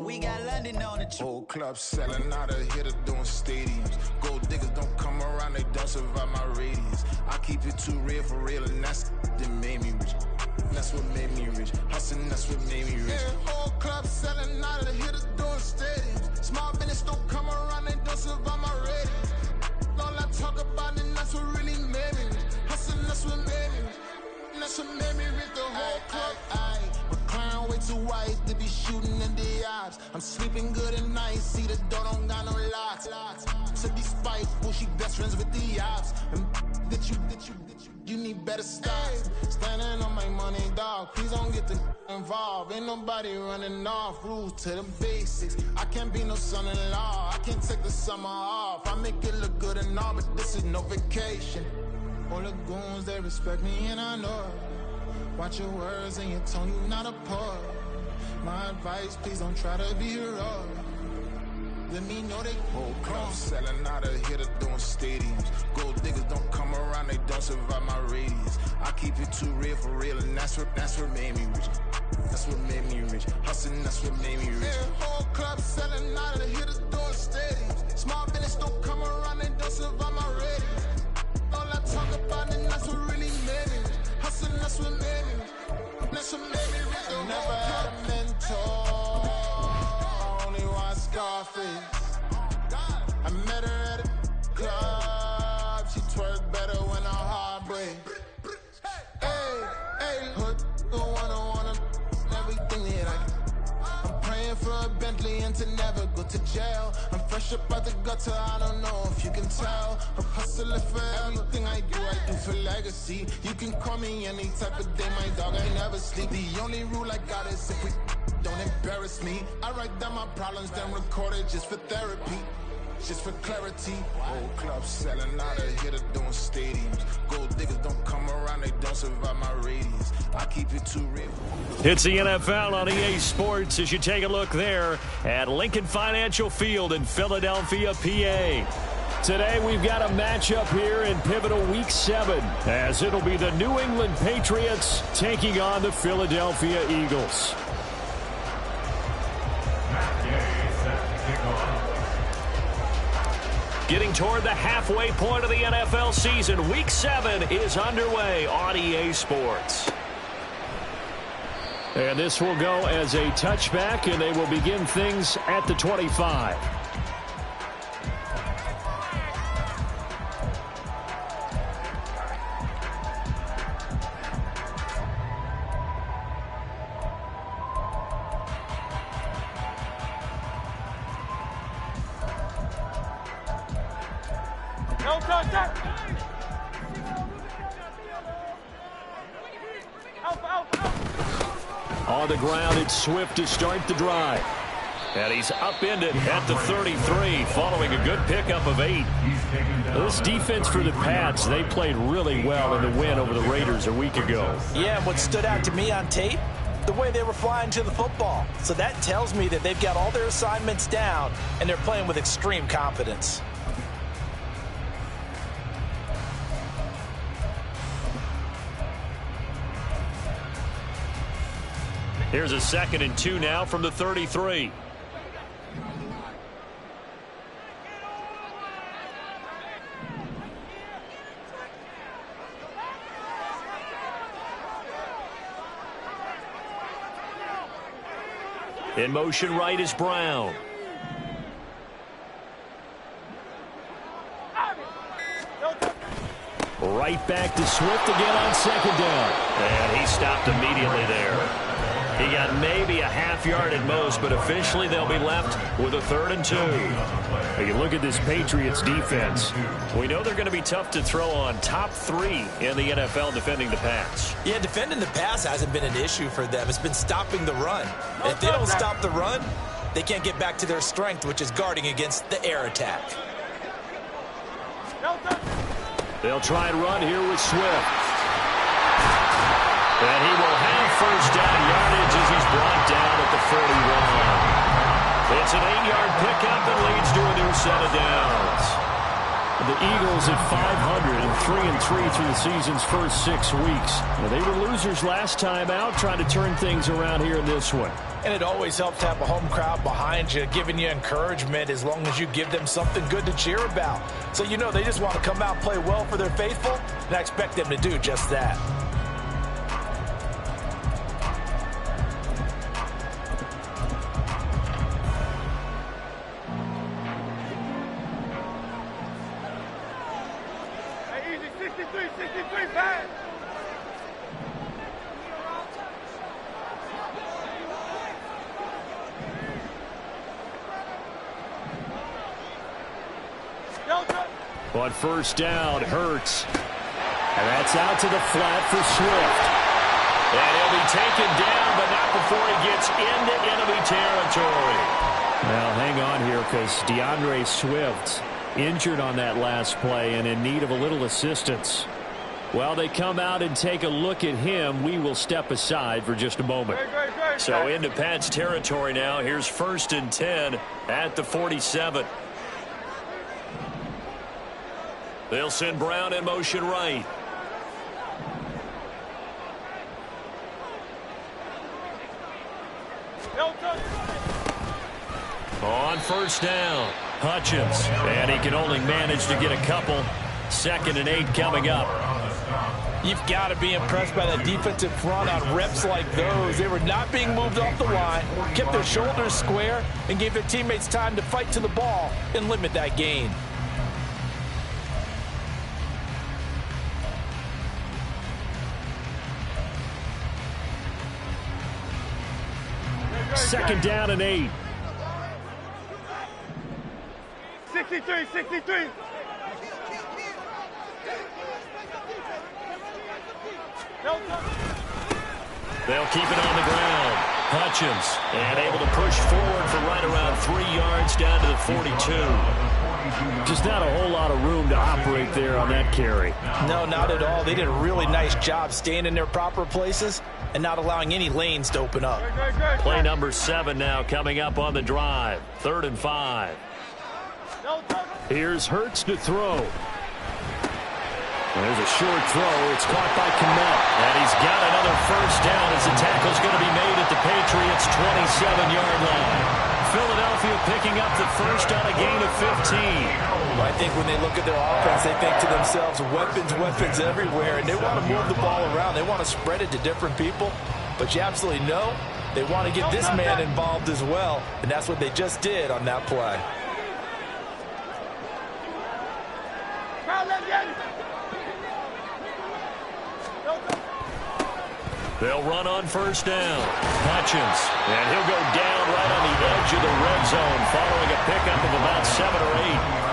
we got London on the Whole club selling out of hitter doing stadiums. Gold diggers don't come around, they don't survive my radius. I keep it too real for real, and that's that made me rich. That's what made me rich. Hustling, that's what made me rich. Yeah, whole club selling out of hitters doing stadiums. Small business don't come around, they don't survive my radius. All I talk about, and that's what really made me rich. Hustling, that's what made me rich. That's what made me rich, the whole club. My clown way too white to be shooting in the eyes. I'm sleeping good at night, see the door don't got no locks. To be spiteful, she best friends with the ops. And you need better stop. Standing on my money, dog. Please don't get the involved. Ain't nobody running off. Rules to the basics. I can't be no son-in-law. I can't take the summer off. I make it look good and all, but this is no vacation. All the goons, they respect me and I know it. Watch your words and your tone, you not a poet. My advice, please don't try to be heroic. Let me know they whole club selling out of hitter doing stadiums. Gold diggers don't come around, they don't survive my radius. I keep it too real for real, and that's what made me rich. That's what made me rich. Hustling, that's what made me rich. Yeah, whole club selling out of hitters doing stadiums. Small business don't come around, they don't survive my radius. All I talk about, and that's what really made me rich. Hustling, that's what made me rich. That's what made me rich. I never had a mentor. Scarface. I met her at a club. She twerk better when her heart breaks. Hey, hood, the wanna everything that I'm praying for a Bentley and to never go to jail. I'm fresh up out the gutter, I don't know if you can tell. I'm hustling for everything I do for legacy. You can call me any type of day, my dog, I never sleep. The only rule I got is if we don't embarrass me. I write down my problems, then record it just for therapy, just for clarity. Whole club selling out of hitter doing stadiums. Gold diggers don't come around, they don't survive my radius. I keep it too real. It's the NFL on EA Sports as you take a look there at Lincoln Financial Field in Philadelphia, PA. Today we've got a matchup here in pivotal Week 7 as it'll be the New England Patriots taking on the Philadelphia Eagles. Getting toward the halfway point of the NFL season, Week 7 is underway on EA Sports. And this will go as a touchback, and they will begin things at the 25. On the ground, it's Swift to start the drive. And he's upended at the 33 following a good pickup of 8. This defense for the Pats, they played really well in the win over the Raiders a week ago. Yeah, what stood out to me on tape, the way they were flying to the football. So that tells me that they've got all their assignments down and they're playing with extreme confidence. Here's a 2nd and 2 now from the 33. In motion right is Brown. Right back to Swift again on 2nd down. And he stopped immediately there. He got maybe a half yard at most, but officially they'll be left with a 3rd and 2. You look at this Patriots defense. We know they're going to be tough to throw on. Top 3 in the NFL defending the pass. Yeah, defending the pass hasn't been an issue for them. It's been stopping the run. And if they don't stop the run, they can't get back to their strength, which is guarding against the air attack. They'll try and run here with Swift. And he will have first down yardage as he's brought down at the 41. It's an 8-yard pickup that leads to a new set of downs. The Eagles at 500 and 3-3 through the season's first 6 weeks. Now, they were losers last time out, trying to turn things around here in this one. And it always helps to have a home crowd behind you, giving you encouragement as long as you give them something good to cheer about. So you know they just want to come out and play well for their faithful, and I expect them to do just that. Hey, easy, 63, pass. On first down, Hurts. And that's out to the flat for Swift. And he'll be taken down, but not before he gets into enemy territory. Well, hang on here, because DeAndre Swift injured on that last play and in need of a little assistance. While they come out and take a look at him, we will step aside for just a moment. So into Pat's territory now. Here's 1st and 10 at the 47. They'll send Brown in motion right. On first down, Hutchins. And he can only manage to get a couple. 2nd and 8 coming up. You've got to be impressed by the defensive front on reps like those. They were not being moved off the line, kept their shoulders square, and gave their teammates time to fight to the ball and limit that gain. Second down and 8. 63. They'll keep it on the ground. Hutchins, and able to push forward for right around 3 yards down to the 42. Just not a whole lot of room to operate there on that carry. No, not at all. They did a really nice job staying in their proper places and not allowing any lanes to open up. Play number 7 now coming up on the drive. 3rd and 5. Here's Hurts to throw. There's a short throw. It's caught by Kmet. And he's got another first down as the tackle's going to be made at the Patriots' 27-yard line. Philadelphia picking up the first on a gain of 15. I think when they look at their offense, they think to themselves, weapons everywhere, and they want to move the ball around. They want to spread it to different people, but you absolutely know they want to get this man involved as well, and that's what they just did on that play. They'll run on first down. Hutchins, and he'll go down right on the edge of the red zone following a pickup of about 7 or 8.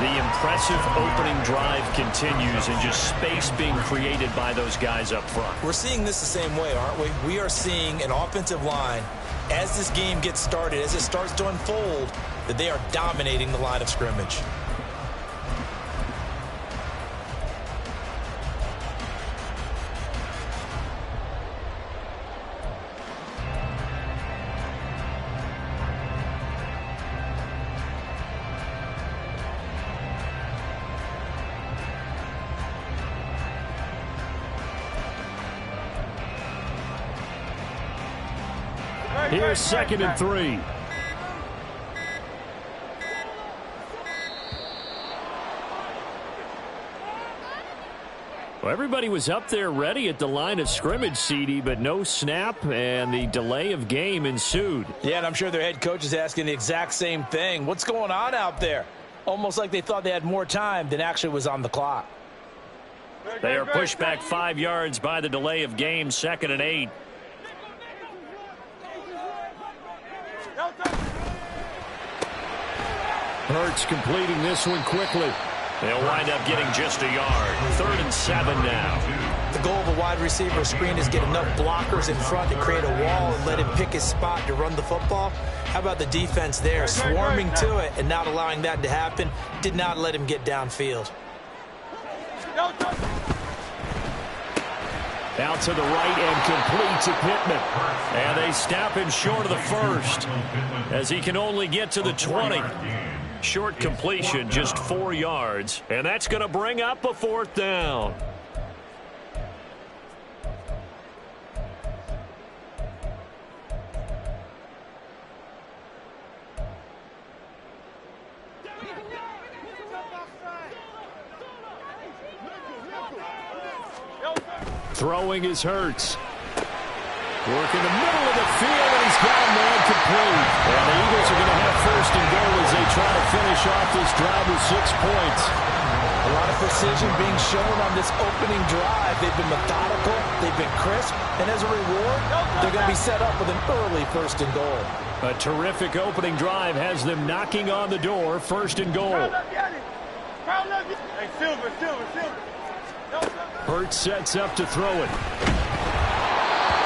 The impressive opening drive continues and just space being created by those guys up front. We're seeing this the same way, aren't we? We are seeing an offensive line, as this game gets started, as it starts to unfold, that they are dominating the line of scrimmage. Here's 2nd and 3. Well, everybody was up there ready at the line of scrimmage, CD, but no snap, and the delay of game ensued. Yeah, and I'm sure their head coach is asking the exact same thing. What's going on out there? Almost like they thought they had more time than actually was on the clock. They are pushed back 5 yards by the delay of game, 2nd and 8. Hurts completing this one quickly. They'll wind up getting just a yard. 3rd and 7 now. The goal of a wide receiver screen is get enough blockers in front to create a wall and let him pick his spot to run the football. How about the defense there, swarming to it and not allowing that to happen? Did not let him get downfield. Out to the right and complete to Pittman. And they snap him short of the first as he can only get to the 20. Short completion, just 4 yards. And that's going to bring up a 4th down. Throwing is Hurts. Work in the middle of the field, and he's got a man complete. And the Eagles are going to have first and goal as they try to finish off this drive with 6 points. A lot of precision being shown on this opening drive. They've been methodical, they've been crisp, and as a reward, they're going to be set up with an early first and goal. A terrific opening drive has them knocking on the door, first and goal. Hey, Silver. Hurts sets up to throw it.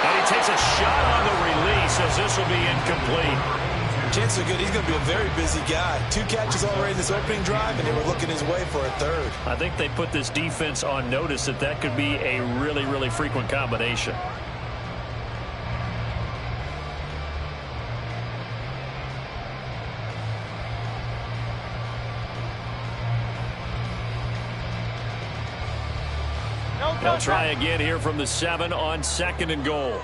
And he takes a shot on the release as this will be incomplete. Chances are good he's going to be a very busy guy. 2 catches already in this opening drive, and they were looking his way for a third. I think they put this defense on notice that could be a really, really frequent combination. They'll try again here from the 7 on second and goal.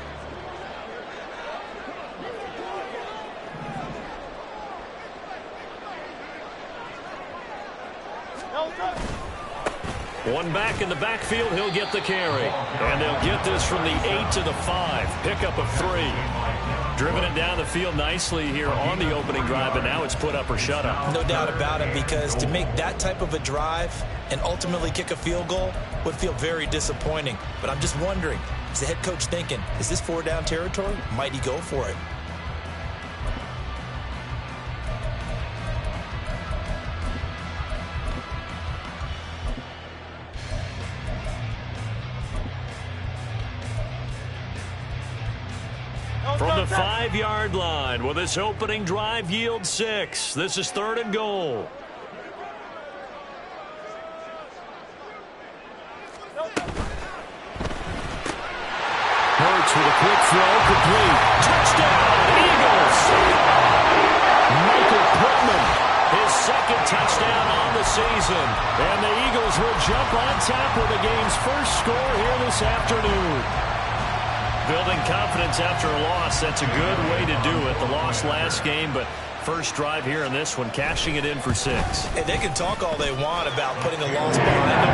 One back in the backfield, he'll get the carry. And they'll get this from the 8 to the 5. Pickup of 3. Driven it down the field nicely here on the opening drive, and now it's put up or shut up. No doubt about it, because to make that type of a drive and ultimately kick a field goal would feel very disappointing. But I'm just wondering, is the head coach thinking, is this 4-down territory? Might he go for it? From the 5-yard line, will this opening drive yield 6? This is third and goal. Hurts with a quick throw, complete. Touchdown, Eagles! Michael Pittman, his second touchdown on the season. And the Eagles will jump on top with the game's first score here this afternoon. Building confidence after a loss, that's a good way to do it. The loss last game, but first drive here in this one, cashing it in for 6. And they can talk all they want about putting a loss behind them.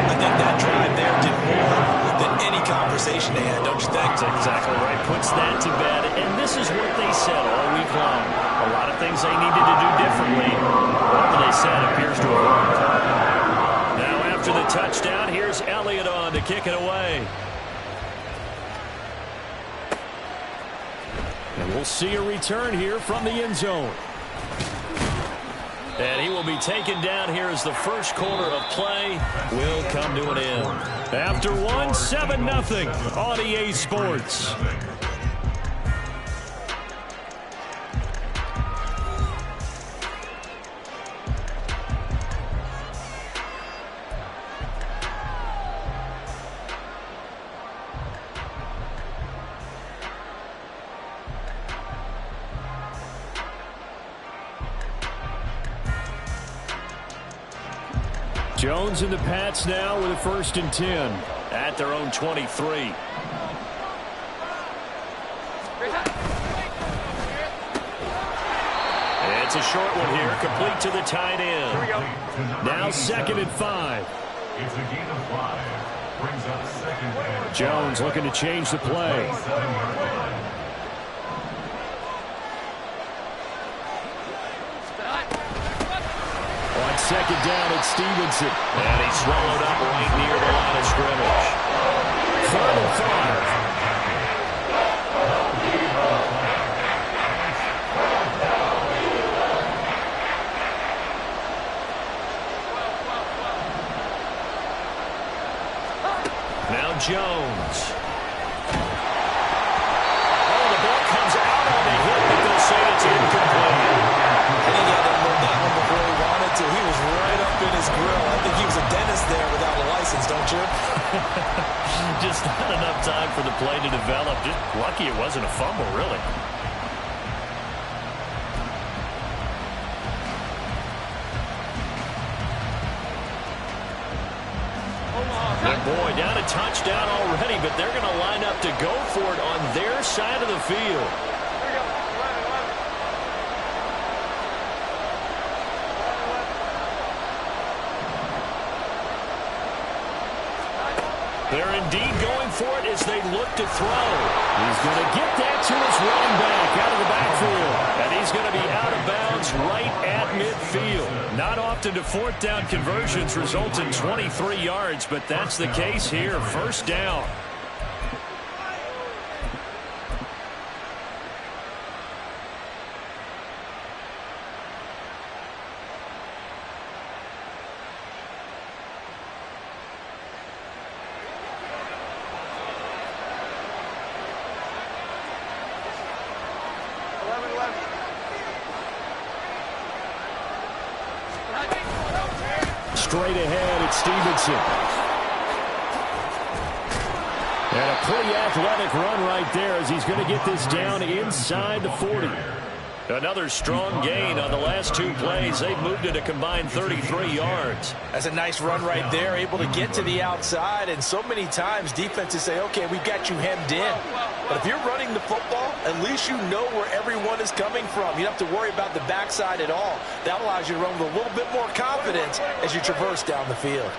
I think that drive there did more than any conversation they had, don't you think? That's exactly right. Puts that to bed. And this is what they said all week long. A lot of things they needed to do differently. Whatever they said appears to have worked. Now after the touchdown, here's Elliott on to kick it away. And we'll see a return here from the end zone. And he will be taken down here as the first quarter of play will come to an end. After one, 7-0 on EA Sports. Jones and the Pats now with a 1st and 10 at their own 23. It's a short one here, complete to the tight end. Now 2nd and 5. It's a gain of 5. Brings up 2nd and Jones looking to change the play. On 2nd down, it's Stevenson. And he's swallowed up right near the line of scrimmage. 3rd and 5. Now Jones. Oh, the ball comes out on the hit, but they'll say it's incomplete. I think he had to load that one before he wanted to. He was right up in his grill. I think he was a dentist there without a license, don't you? Just not enough time for the play to develop. Just lucky it wasn't a fumble, really. And boy, down a touchdown already, but they're going to line up to go for it on their side of the field. They're indeed going for it as they look to throw. He's going to get that to his running back out of the backfield. And he's going to be out of bounds right at midfield. Not often do fourth down conversions result in 23 yards, but that's the case here. First down. Straight ahead, it's Stevenson. And a pretty athletic run right there as he's going to get this down inside the 40. Another strong gain on the last two plays. They've moved it a combined 33 yards. That's a nice run right there, able to get to the outside. And so many times defenses say, okay, we've got you hemmed in. But if you're running the football, at least you know where everyone is coming from. You don't have to worry about the backside at all. That allows you to run with a little bit more confidence as you traverse down the field.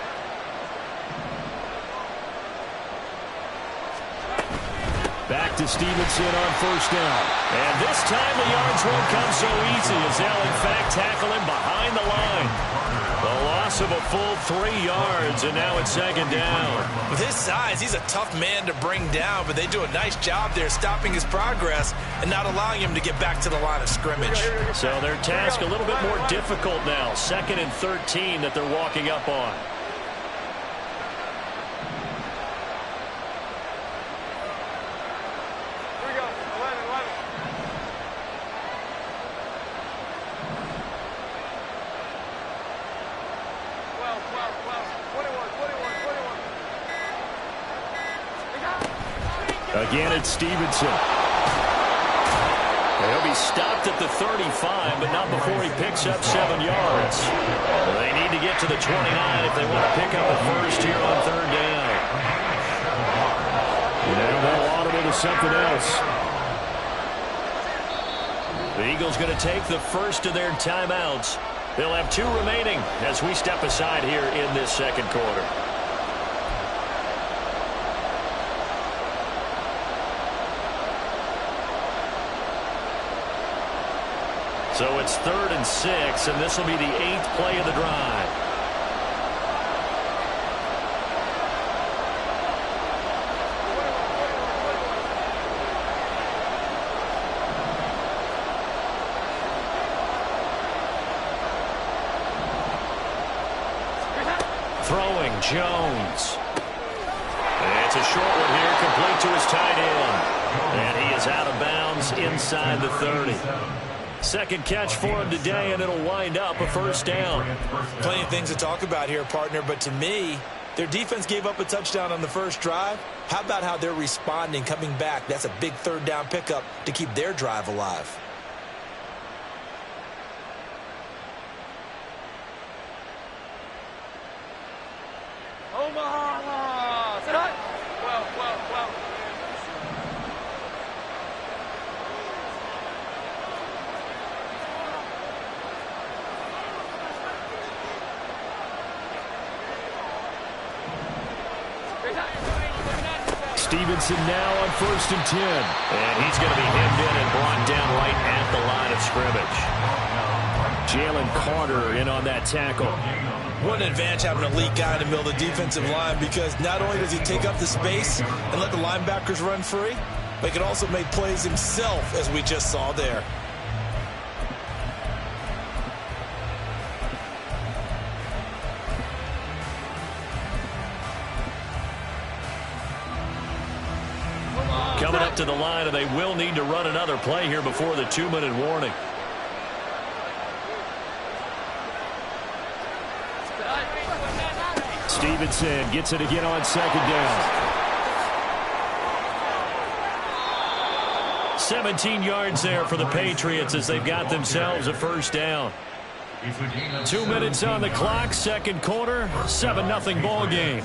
Back to Stevenson on first down. And this time the yards won't come so easy as they'll in fact tackle him behind the line. The loss of a full 3 yards, and now it's second down. With his size, he's a tough man to bring down, but they do a nice job there stopping his progress and not allowing him to get back to the line of scrimmage. So their task a little bit more difficult now. 2nd and 13 that they're walking up on. Again, it's Stevenson. He'll be stopped at the 35, but not before he picks up 7 yards. They need to get to the 29 if they want to pick up a first here on third down. Now they'll audible to something else. The Eagles going to take the first of their timeouts. They'll have 2 remaining as we step aside here in this second quarter. So it's 3rd and 6, and this will be the 8th play of the drive. Throwing, Jones. And it's a short one here, complete to his tight end. And he is out of bounds inside the 30. Second catch for him today, and it'll wind up a first down. Plenty of things to talk about here, partner, but to me, their defense gave up a touchdown on the first drive. How about how they're responding, coming back? That's a big third down pickup to keep their drive alive. Omaha! Sit up! Well. Stevenson now on 1st and 10. And he's going to be hemmed in and brought down right at the line of scrimmage. Jalen Carter in on that tackle. What an advantage having an elite guy in the middle of the defensive line, because not only does he take up the space and let the linebackers run free, but he can also make plays himself, as we just saw there. Coming up to the line, and they will need to run another play here before the 2-minute warning. Stevenson gets it again on second down. 17 yards there for the Patriots as they've got themselves a first down. 2 minutes on the clock, second quarter, 7-0 ball game.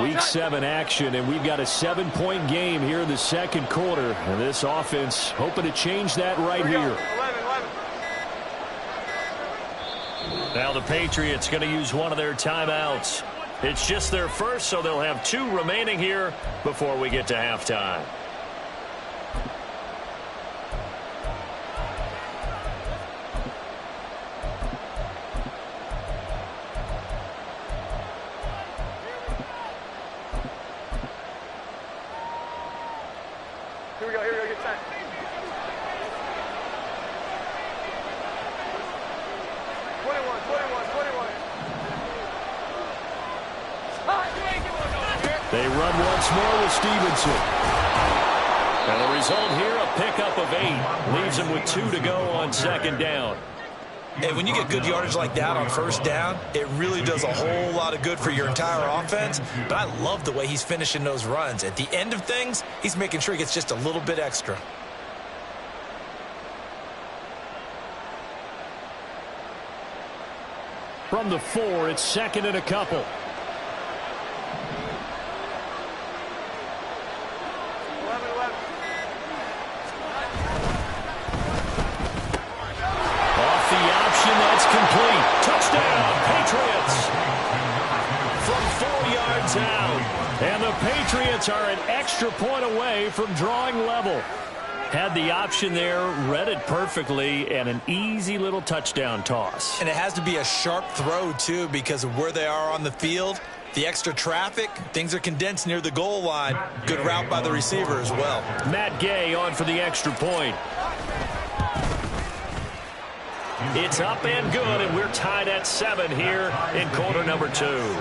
Week 7 action, and we've got a 7-point game here in the second quarter. And this offense hoping to change that right here. Now the Patriots going to use one of their timeouts. It's just their first, so they'll have 2 remaining here before we get to halftime. Here we go, get time. They run once more with Stevenson. And the result here, a pickup of 8. Leaves them with 2 to go on second down. Hey, when you get good yardage like that on first down, it really does a whole lot of good for your entire offense. But I love the way he's finishing those runs. At the end of things, he's making sure he gets just a little bit extra. From the 4, it's second and a couple. Off the option, that's complete. Touchdown, Patriots. From 4 yards out. And the Patriots are an extra point away from drawing level. Had the option there, read it perfectly, and an easy little touchdown toss. And it has to be a sharp throw, too, because of where they are on the field. The extra traffic, things are condensed near the goal line. Good route by the receiver as well. Matt Gay on for the extra point. It's up and good, and we're tied at 7 here in quarter number 2.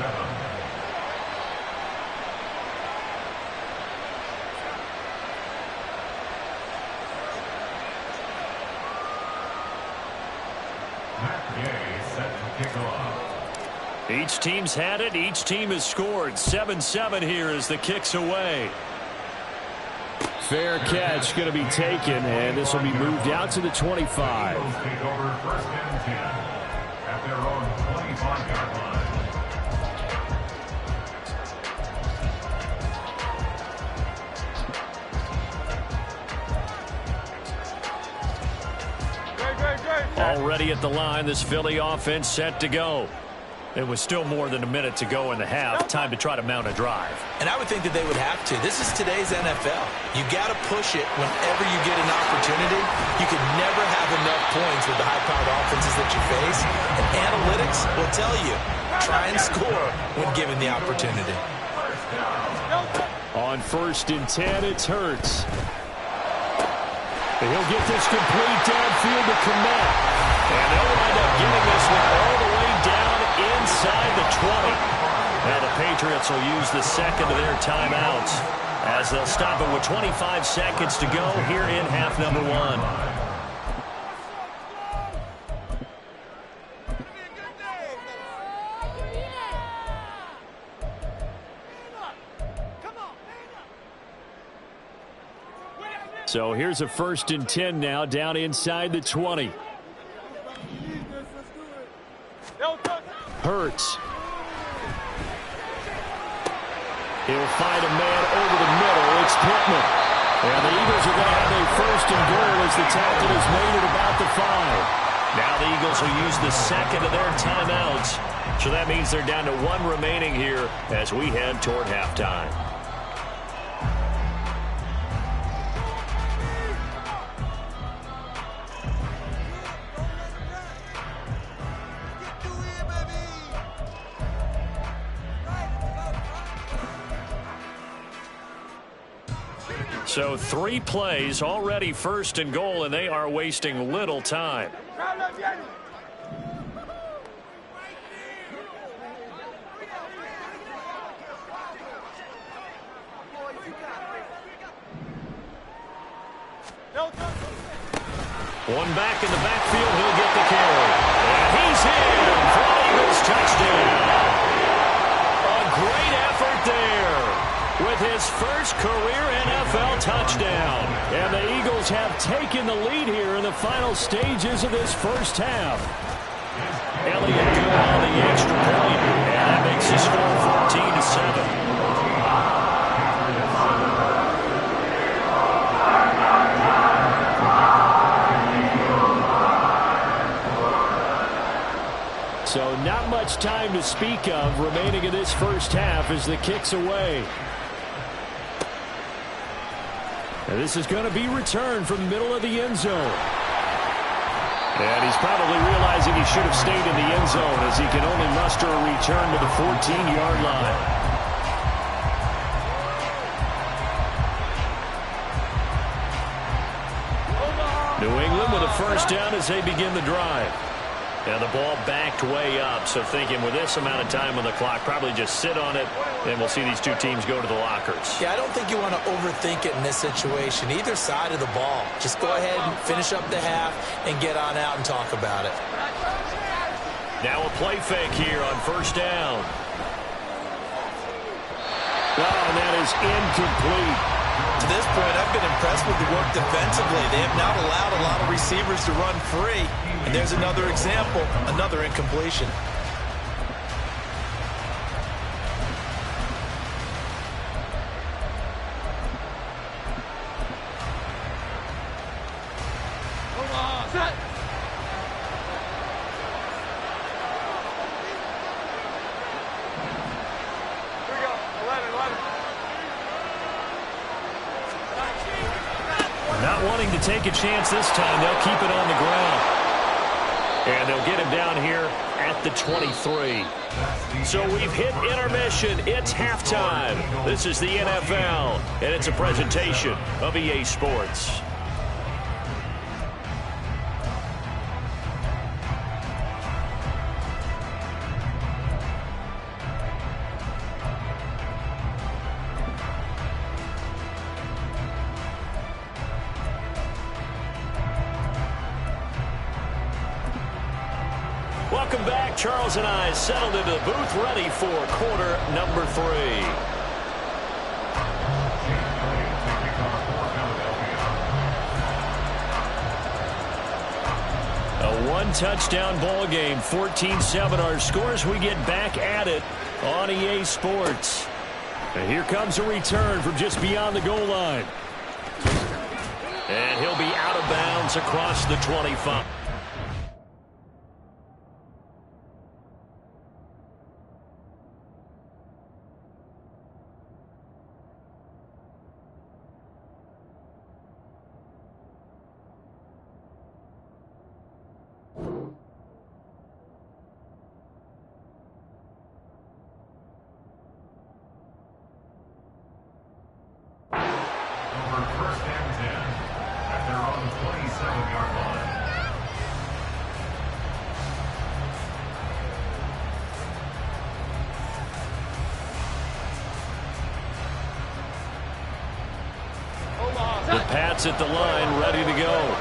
Each team's had it. Each team has scored. 7-7 here as the kick's away. Fair catch going to be taken, and this will be moved out to the 25. Take over first and 10 at their own 25-yard line. Already at the line, this Philly offense set to go. It was still more than a minute to go in the half. Time to try to mount a drive. And I would think that they would have to. This is today's NFL. You got to push it whenever you get an opportunity. You can never have enough points with the high-powered offenses that you face. And analytics will tell you, try and score when given the opportunity. On first and 10, it's Hurts. And he'll get this complete downfield to Komet. And they'll wind up getting this one all the way down inside the 20. Now the Patriots will use the second of their timeouts as they'll stop it with 25 seconds to go here in half number 1. So here's a first and 10 now down inside the 20. Hurts. He'll find a man over the middle. It's Pittman. And the Eagles are going to have a first and goal as the tackle is made at about the 5. Now the Eagles will use the second of their timeouts. So that means they're down to 1 remaining here as we head toward halftime. So 3 plays already first and goal, and they are wasting little time. One back in the backfield, he'll get the carry. And he's in for an Eagles touchdown. A great effort there with his first career NFL touchdown. And the Eagles have taken the lead here in the final stages of this first half. Elliott good on the extra point, and that makes the score 14-7. So not much time to speak of remaining in this first half as the kick's away. And this is going to be returned from the middle of the end zone. And he's probably realizing he should have stayed in the end zone as he can only muster a return to the 14-yard line. New England with a first down as they begin the drive. And the ball backed way up, so thinking with this amount of time on the clock, probably just sit on it, and we'll see these two teams go to the lockers. Yeah, I don't think you want to overthink it in this situation. Either side of the ball. Just go ahead and finish up the half and get on out and talk about it. Now a play fake here on first down. Oh, and that is incomplete. To this point, I've been impressed with the work defensively. They have not allowed a lot of receivers to run free. And there's another example, another incompletion. Not wanting to take a chance this time, they'll keep it on the ground. And they'll get him down here at the 23. So we've hit intermission. It's halftime. This is the NFL, and it's a presentation of EA Sports. Welcome back. Charles and I settled into the booth, ready for quarter number 3. A one-touchdown ball game, 14-7 our scores. We get back at it on EA Sports. And here comes a return from just beyond the goal line. And he'll be out of bounds across the 25. First and 10 at their own 27-yard line. The Pats at the line, ready to go.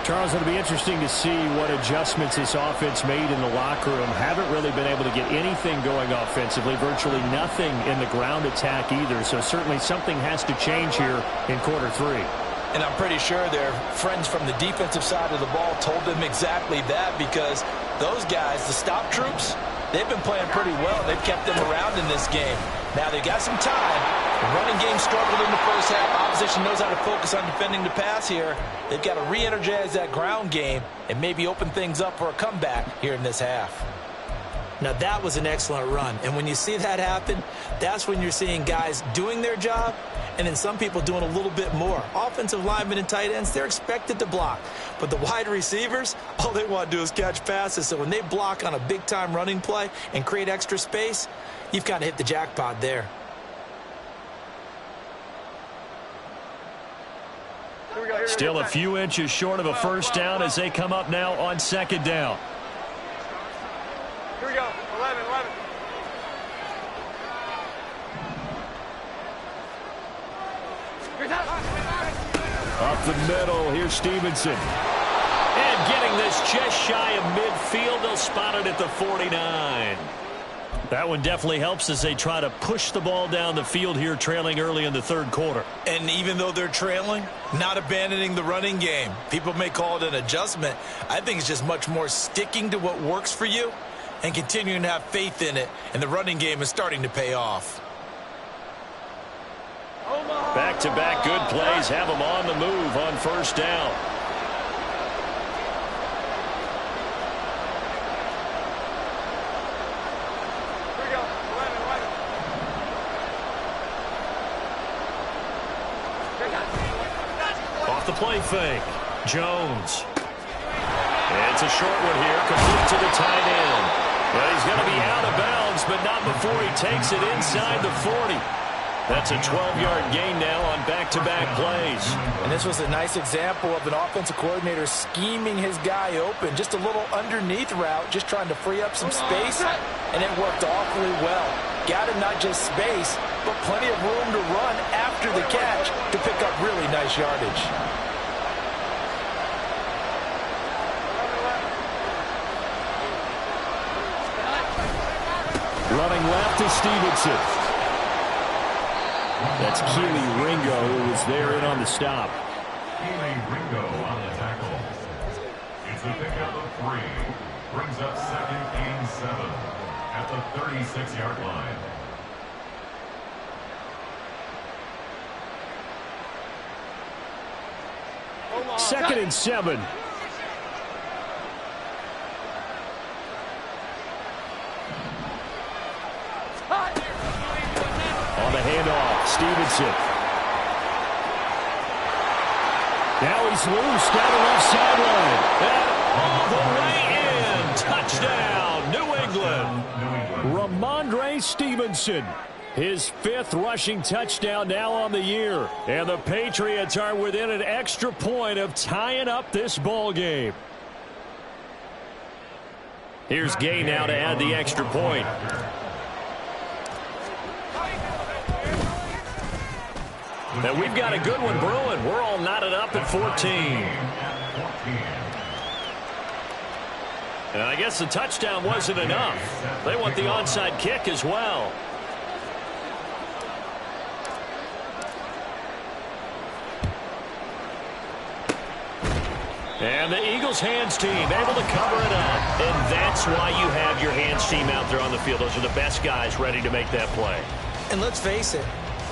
Charles, it'll be interesting to see what adjustments this offense made in the locker room. Haven't really been able to get anything going offensively, virtually nothing in the ground attack either. So certainly something has to change here in quarter 3. And I'm pretty sure their friends from the defensive side of the ball told them exactly that, because those guys, the stop troops, they've been playing pretty well. They've kept them around in this game. Now they got some time. The running game struggled in the first half. Opposition knows how to focus on defending the pass here. They've got to re-energize that ground game and maybe open things up for a comeback here in this half. Now that was an excellent run. And when you see that happen, that's when you're seeing guys doing their job and then some people doing a little bit more. Offensive linemen and tight ends, they're expected to block. But the wide receivers, all they want to do is catch passes. So when they block on a big-time running play and create extra space, you've got to hit the jackpot there. Still a few inches short of a first down as they come up now on second down. Here we go. 11. Up the middle, here's Stevenson. And getting this just shy of midfield, they'll spot it at the 49. That one definitely helps as they try to push the ball down the field here, trailing early in the third quarter. And even though they're trailing, not abandoning the running game. People may call it an adjustment. I think it's just much more sticking to what works for you and continuing to have faith in it. And the running game is starting to pay off. Back-to-back good plays have them on the move on first down. play fake. Jones. It's a short one here, complete to the tight end. Well, he's going to be out of bounds, but not before he takes it inside the 40. That's a 12-yard gain now on back-to-back plays. And this was a nice example of an offensive coordinator scheming his guy open. Just a little underneath route, just trying to free up some space, and it worked awfully well. Got him not just space, but plenty of room to run after the catch to pick up really nice yardage. Running left is Stevenson. That's Keely Ringo who was there in on the stop. Keely Ringo on the tackle. It's a pickup of 3. Brings up second and 7 at the 36-yard line. Second and 7. On the handoff, Stevenson. Now he's loose down the left sideline. And all the way in. Touchdown, New England. Ramondre Stevenson. His 5th rushing touchdown now on the year. And the Patriots are within an extra point of tying up this ball game. Here's Gay now to add the extra point. And we've got a good one brewing. We're all knotted up at 14. And I guess the touchdown wasn't enough. They want the onside kick as well. And the Eagles hands team able to cover it up. And that's why you have your hands team out there on the field. Those are the best guys ready to make that play. And let's face it,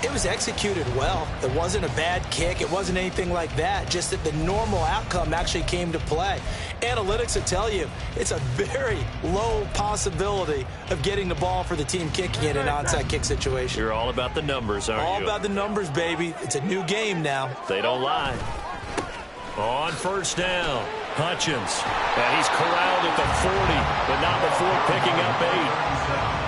it was executed well. It wasn't a bad kick. It wasn't anything like that. Just that the normal outcome actually came to play. Analytics will tell you it's a very low possibility of getting the ball for the team kicking it in an onside kick situation. You're all about the numbers, aren't you? All about the numbers, baby. It's a new game now. They don't lie. On first down, Hutchins. And he's corralled at the 40, but not before picking up 8.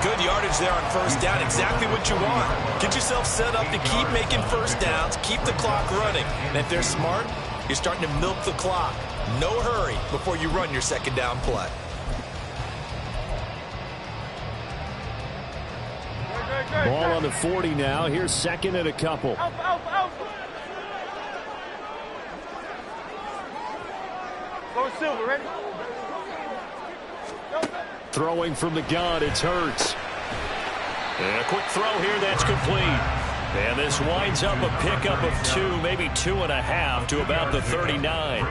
Good yardage there on first down. Exactly what you want. Get yourself set up to keep making first downs, keep the clock running. And if they're smart, you're starting to milk the clock. No hurry before you run your second down play. Ball on the 40 now. Here's second and a couple. Go Silver, ready? Throwing from the gun, it's Hurts. And a quick throw here, that's complete. And this winds up a pickup of 2, maybe 2.5 to about the 39.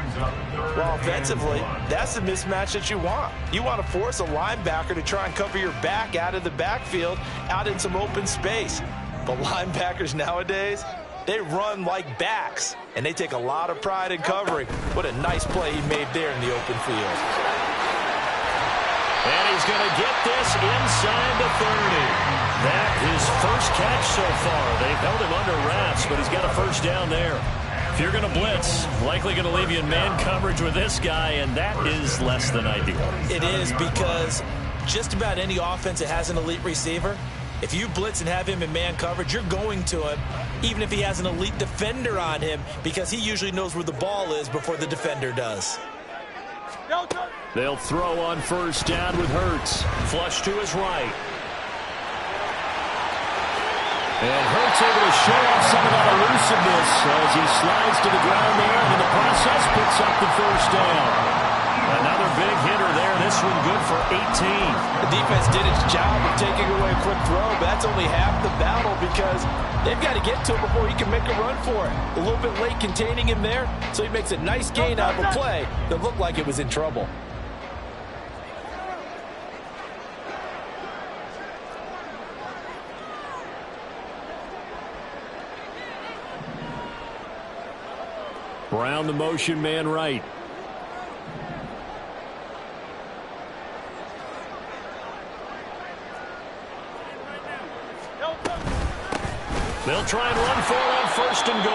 Well, offensively, that's the mismatch that you want. You want to force a linebacker to try and cover your back out of the backfield, out in some open space. But linebackers nowadays, they run like backs, and they take a lot of pride in covering. What a nice play he made there in the open field. And he's going to get this inside the 30. That his first catch so far. They've held him under wraps, but he's got a first down there. If you're going to blitz, likely going to leave you in man coverage with this guy, and that is less than ideal. It is, because just about any offense that has an elite receiver, if you blitz and have him in man coverage, you're going to him, even if he has an elite defender on him, because he usually knows where the ball is before the defender does. They'll throw on first down with Hurts. Flush to his right. And Hurts able to show off some of that elusiveness as he slides to the ground there, and in the process picks up the first down. Another big hitter there. This one good for 18. The defense did its job of taking away a quick throw, but that's only half the battle because they've got to get to him before he can make a run for it. A little bit late containing him there, so he makes a nice gain out of a play that looked like it was in trouble. Brown the motion man right. They'll try and run for it on first and goal.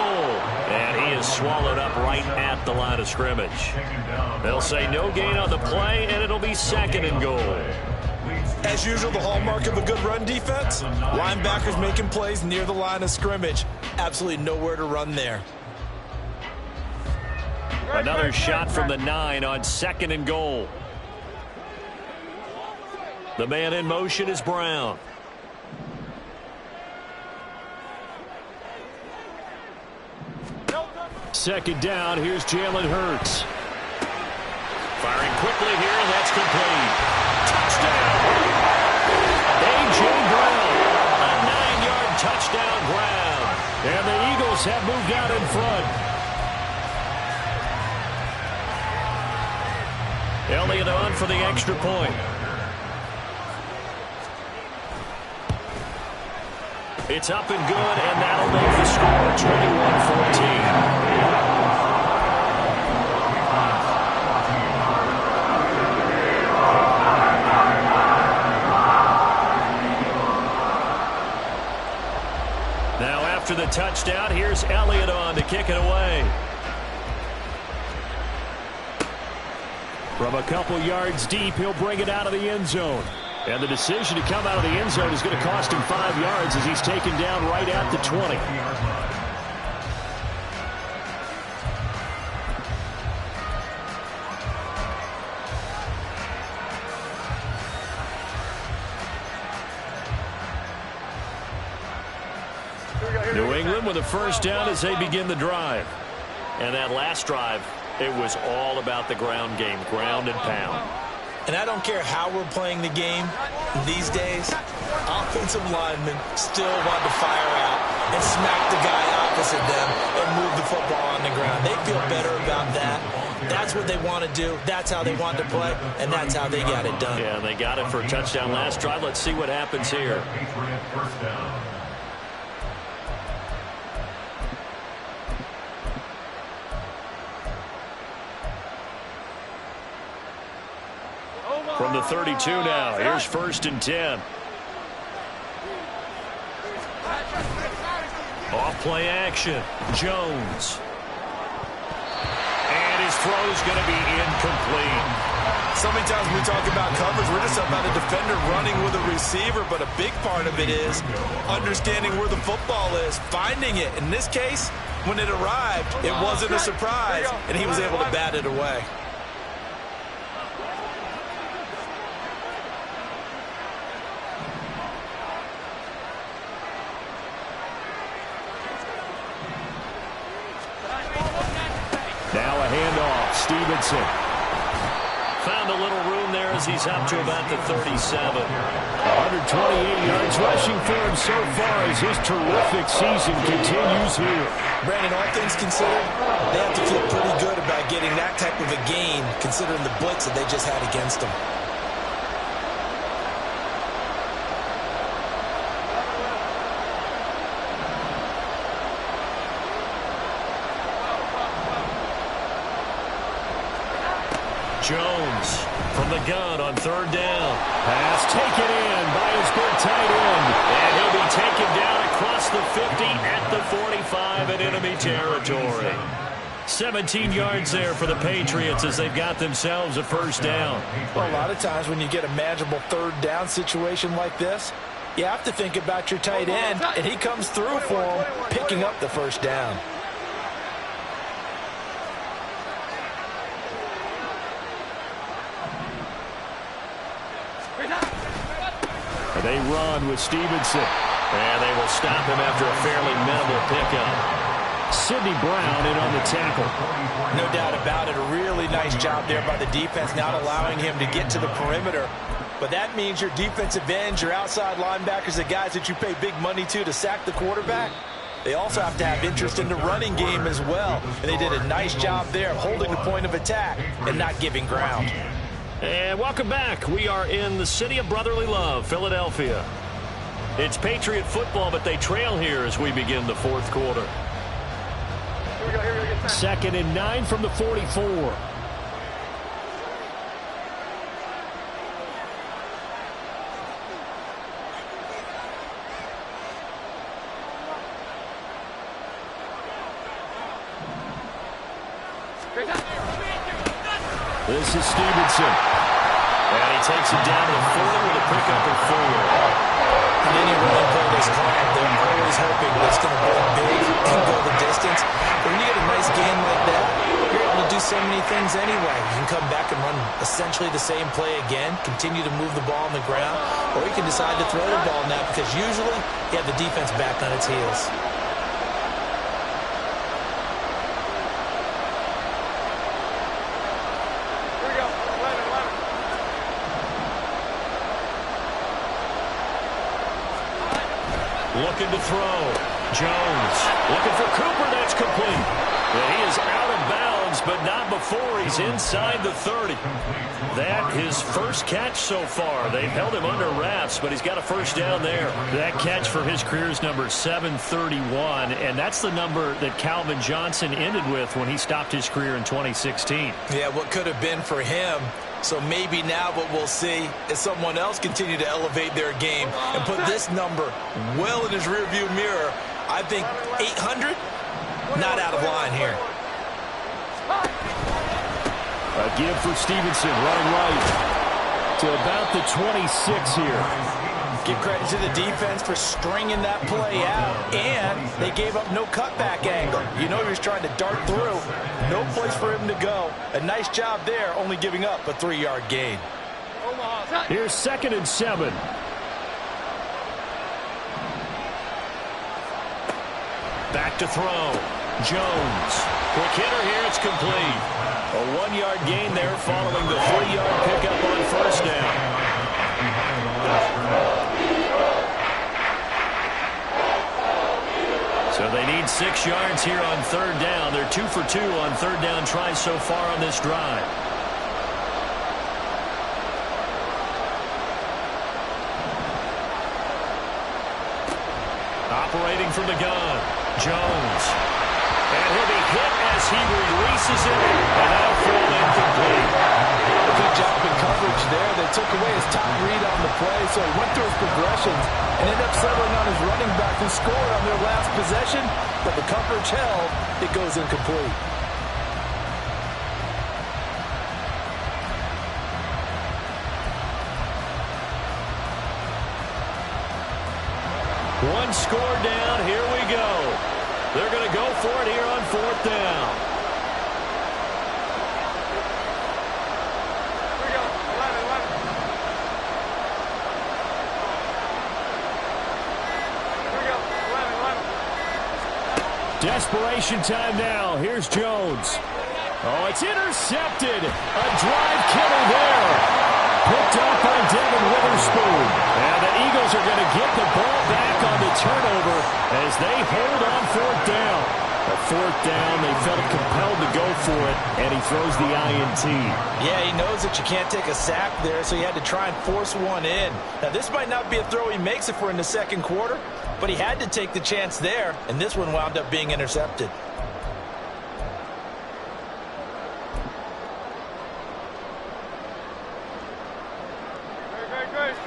And he is swallowed up right at the line of scrimmage. They'll say no gain on the play, and it'll be second and goal. As usual, the hallmark of a good run defense, linebackers making plays near the line of scrimmage. Absolutely nowhere to run there. Another shot from the 9 on second and goal. The man in motion is Brown. Second down, here's Jalen Hurts. Firing quickly here, and that's complete. Touchdown. A.J. Brown. A 9-yard touchdown ground. And the Eagles have moved out in front. Elliott on for the extra point. It's up and good, and that'll make the score 21-14. Now after the touchdown, here's Elliott on to kick it away. From a couple yards deep, he'll bring it out of the end zone. And the decision to come out of the end zone is going to cost him 5 yards as he's taken down right at the 20. New England with a first down as they begin the drive. And that last drive, it was all about the ground game, ground and pound. And I don't care how we're playing the game these days, offensive linemen still want to fire out and smack the guy opposite them and move the football on the ground. They feel better about that. That's what they want to do. That's how they want to play, and that's how they got it done. Yeah, they got it for a touchdown last drive. Let's see what happens here. From the 32 now, here's first and 10. Off play action, Jones. And his throw's going to be incomplete. So many times when we talk about coverage, we're just about a defender running with a receiver, but a big part of it is understanding where the football is, finding it. In this case, when it arrived, it wasn't a surprise, and he was able to bat it away. Now a handoff, Stevenson. Found a little room there as he's up to about the 37. 128 yards rushing for him so far as his terrific season continues here. Brandon, all things considered, they have to feel pretty good about getting that type of a gain considering the blitz that they just had against them. Jones from the gun on third down. Pass taken in by his big tight end. And he'll be taken down across the 50 at the 45 in enemy territory. 17 yards there for the Patriots as they've got themselves a first down. Well, a lot of times when you get a manageable third down situation like this, you have to think about your tight end, and he comes through for him, picking up the first down. They run with Stevenson. And they will stop him after a fairly minimal pickup. Sidney Brown in on the tackle. No doubt about it. A really nice job there by the defense, not allowing him to get to the perimeter. But that means your defensive ends, your outside linebackers, the guys that you pay big money to sack the quarterback, they also have to have interest in the running game as well. And they did a nice job there holding the point of attack and not giving ground. And welcome back. We are in the city of brotherly love, Philadelphia. It's Patriot football, but they trail here as we begin the fourth quarter. Second and 9 from the 44. This is Stevenson. And he takes it down to the 40 with a pickup of 4. In any running play this called, they're always hoping it's going to go big and go the distance. But when you get a nice gain like that, you're able to do so many things anyway. You can come back and run essentially the same play again, continue to move the ball on the ground, or you can decide to throw the ball now because usually you have the defense back on its heels. Looking to throw. Jones looking for Cooper. That's complete. And he is out of bounds, but not before he's inside the 30. That his first catch so far. They've held him under wraps, but he's got a first down there. That catch for his career is number 731, and that's the number that Calvin Johnson ended with when he stopped his career in 2016. Yeah, what could have been for him. So maybe now what we'll see is someone else continue to elevate their game and put this number well in his rearview mirror. I think 800, not out of line here. A give for Stevenson, running right to about the 26 here. Give credit to the defense for stringing that play out, and they gave up no cutback angle. You know he was trying to dart through. No place for him to go. A nice job there, only giving up a 3-yard gain. Here's 2nd and 7. Back to throw. Jones. Quick hitter here, it's complete. A 1-yard gain there following the 3-yard pickup on first down. So they need 6 yards here on 3rd down. They're 2 for 2 on 3rd down tries so far on this drive. Operating from the gun, Jones. And he'll be hit as he releases it, and that'll fall incomplete. A good job in coverage there. They took away his top read on the play, so he went through his progressions and ended up settling on his running back who scored on their last possession, but the coverage held. It goes incomplete. One score down, here we go. They're going to go for it here on 4th down. Here we go. 11. Here we go. 11. Desperation time now. Here's Jones. Oh, it's intercepted. A drive killer there. Picked up by Devin Witherspoon. And the Eagles are going to get the ball back on the turnover as they hold on 4th down. A 4th down, they felt compelled to go for it, and he throws the INT. Yeah, he knows that you can't take a sack there, so he had to try and force one in. Now, this might not be a throw he makes if we're in the 2nd quarter, but he had to take the chance there, and this one wound up being intercepted.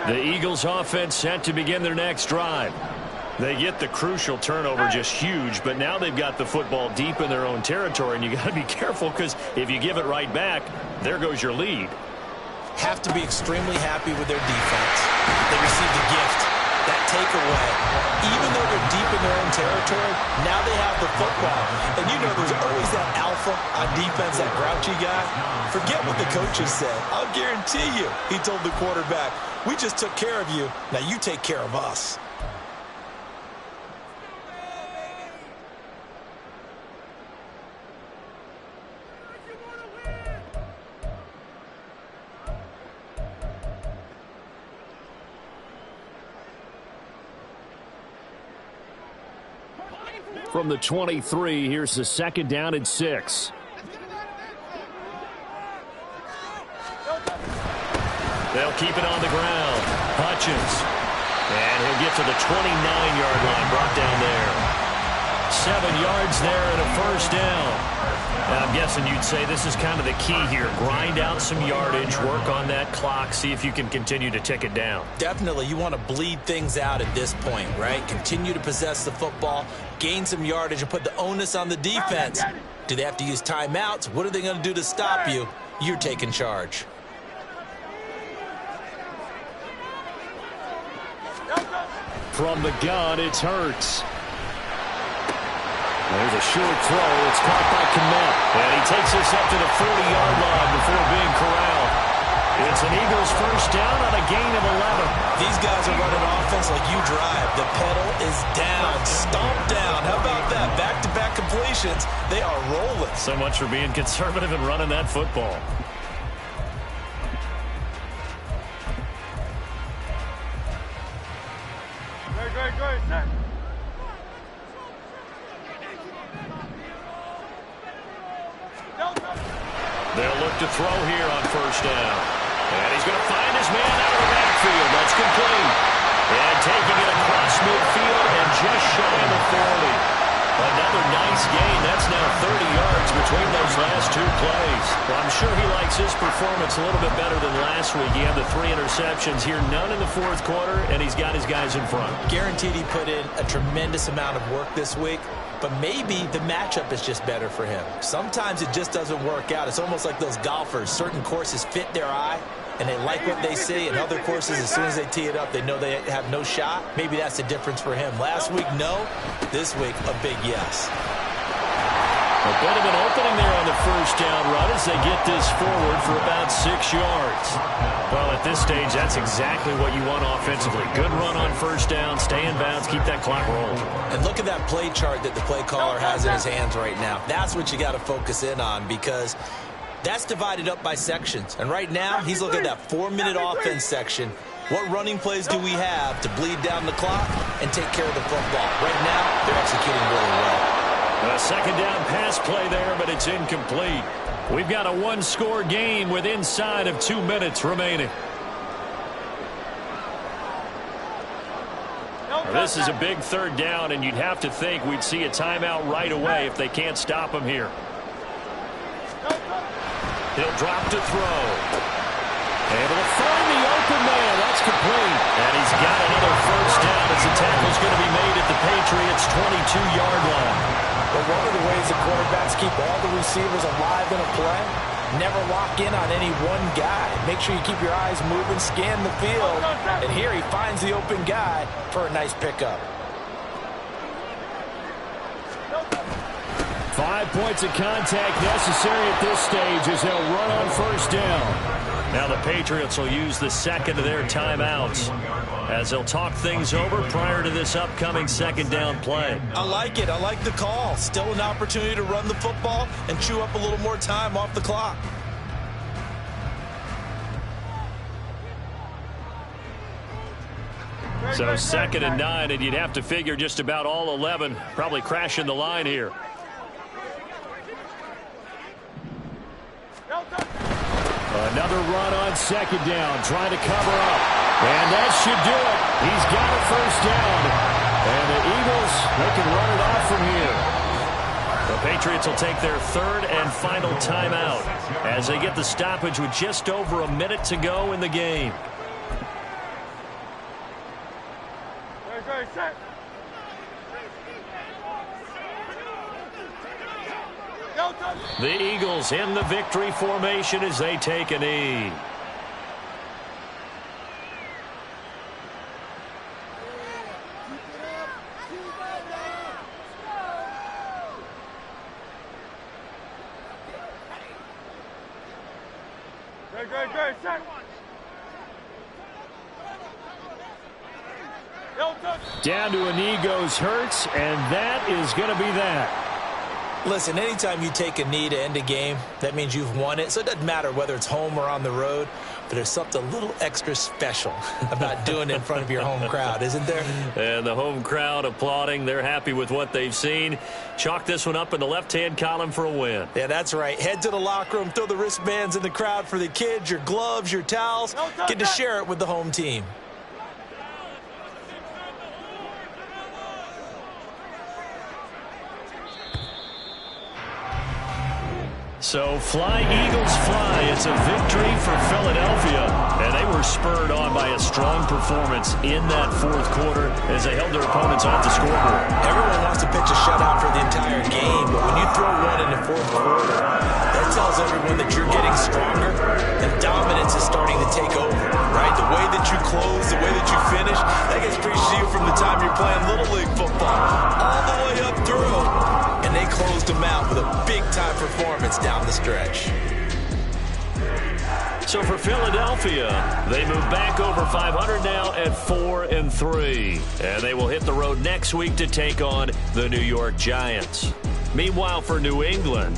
The Eagles offense set to begin their next drive. They get the crucial turnover, just huge, but now they've got the football deep in their own territory, and you got to be careful because if you give it right back, there goes your lead. Have to be extremely happy with their defense. They received a gift. That takeaway, even though they're deep in their own territory, now they have the football. And you know there's always that alpha on defense, that grouchy guy. Forget what the coaches said. I'll guarantee you, he told the quarterback, we just took care of you. Now you take care of us. From the 23, here's the 2nd down and 6. They'll keep it on the ground. Hutchins. And he'll get to the 29-yard line, brought down there. 7 yards there and a first down. And I'm guessing you'd say this is kind of the key here. Grind out some yardage, work on that clock, see if you can continue to tick it down. Definitely, you want to bleed things out at this point, right? Continue to possess the football, gain some yardage, and put the onus on the defense Do they have to use timeouts? What are they going to do to stop you? You're taking charge. From the gun, it's Hurts. There's a short throw. It's caught by Kmet. And he takes this up to the 40-yard line before being corralled. It's an Eagles first down on a gain of 11. These guys are running offense like you drive. The pedal is down, stomped down. How about that? Back-to-back completions. They are rolling. So much for being conservative and running that football. Good, set. They'll look to throw here on first down. And he's going to find his man out of the backfield. That's complete. And taking it across midfield and just shy of the 40. Another nice gain. That's now 30 yards between those last two plays. Well, I'm sure he likes his performance a little bit better than last week. He had the 3 interceptions here, none in the fourth quarter, and he's got his guys in front. Guaranteed he put in a tremendous amount of work this week, but maybe the matchup is just better for him. Sometimes it just doesn't work out. It's almost like those golfers. Certain courses fit their eye, and they like what they see, and other courses, as soon as they tee it up, they know they have no shot. Maybe that's the difference for him. Last week, no. This week, a big yes. A bit of an opening there on the first down run as they get this forward for about 6 yards. Well, at this stage, that's exactly what you want offensively. Good run on first down, stay in bounds, keep that clock rolling. And look at that play chart that the play caller has in his hands right now. That's what you got to focus in on, because that's divided up by sections. And right now, he's looking at that 4-minute offense section. What running plays do we have to bleed down the clock and take care of the football? Right now, they're executing really well. A second down pass play there, but it's incomplete. We've got a one-score game with inside of 2 minutes remaining. This is a big third down, and you'd have to think we'd see a timeout right away if they can't stop him here. He'll drop to throw. Able to find the open man. That's complete. And he's got another first down as the tackle's going to be made at the Patriots' 22-yard line. But one of the ways the quarterbacks keep all the receivers alive in a play, never lock in on any one guy. Make sure you keep your eyes moving, scan the field. And here he finds the open guy for a nice pickup. 5 points of contact necessary at this stage as they'll run on first down. Now the Patriots will use the second of their timeouts as they'll talk things over prior to this upcoming second down play. I like it. I like the call. Still an opportunity to run the football and chew up a little more time off the clock. So 2nd and 9, and you'd have to figure just about all 11 probably crashing the line here. Another run on second down, trying to cover up. And that should do it. He's got a first down. And the Eagles, they can run it off from here. The Patriots will take their 3rd and final timeout as they get the stoppage with just over a minute to go in the game. Set. The Eagles in the victory formation as they take a knee. Good, set. Down to a knee goes Hurts, and that is going to be that. Listen, anytime you take a knee to end a game, that means you've won it. So it doesn't matter whether it's home or on the road, but there's something a little extra special about doing it in front of your home crowd, isn't there? And the home crowd applauding. They're happy with what they've seen. Chalk this one up in the left-hand column for a win. Yeah, that's right. Head to the locker room, throw the wristbands in the crowd for the kids, your gloves, your towels. Get to share it with the home team. So fly, Eagles, fly. It's a victory for Philadelphia. And they were spurred on by a strong performance in that fourth quarter as they held their opponents off the scoreboard. Everyone wants to pitch a shutout for the entire game, but when you throw one in the fourth quarter, that tells everyone that you're getting stronger and dominance is starting to take over, right? The way that you close, the way that you finish, that gets preached to you from the time you're playing Little League football all the way up through. And they closed them out with a big-time performance down the stretch. So for Philadelphia, they move back over 500 now at 4-3. And they will hit the road next week to take on the New York Giants. Meanwhile, for New England,